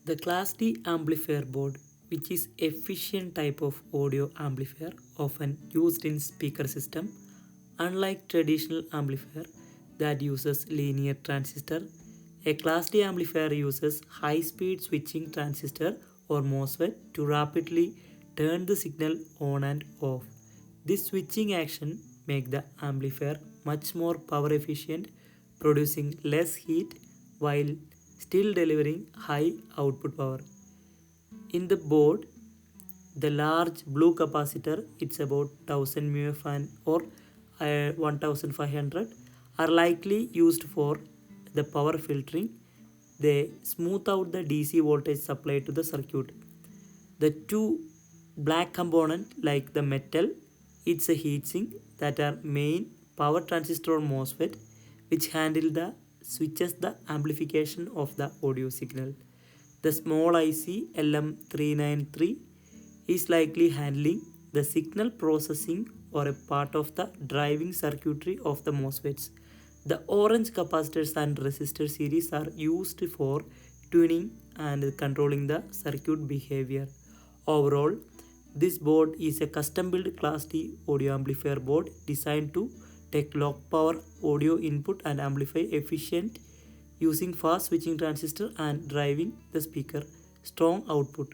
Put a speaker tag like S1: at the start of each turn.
S1: The Class D amplifier board, which is efficient type of audio amplifier often used in speaker system, unlike traditional amplifier that uses linear transistor, a Class D amplifier uses high-speed switching transistor or MOSFET to rapidly turn the signal on and off. This switching action makes the amplifier much more power efficient, producing less heat while still delivering high output power. In the board, the large blue capacitor, it's about 1000 mF and or 1500, are likely used for the power filtering. They smooth out the DC voltage supply to the circuit. The two black component like the metal, it's a heatsink that are main power transistor or MOSFET which handle the switches the amplification of the audio signal. The small IC LM393 is likely handling the signal processing or a part of the driving circuitry of the MOSFETs. The orange capacitors and resistor series are used for tuning and controlling the circuit behavior. Overall, this board is a custom-built Class D audio amplifier board designed to take low power audio input and amplify efficient using fast switching transistor and driving the speaker strong output.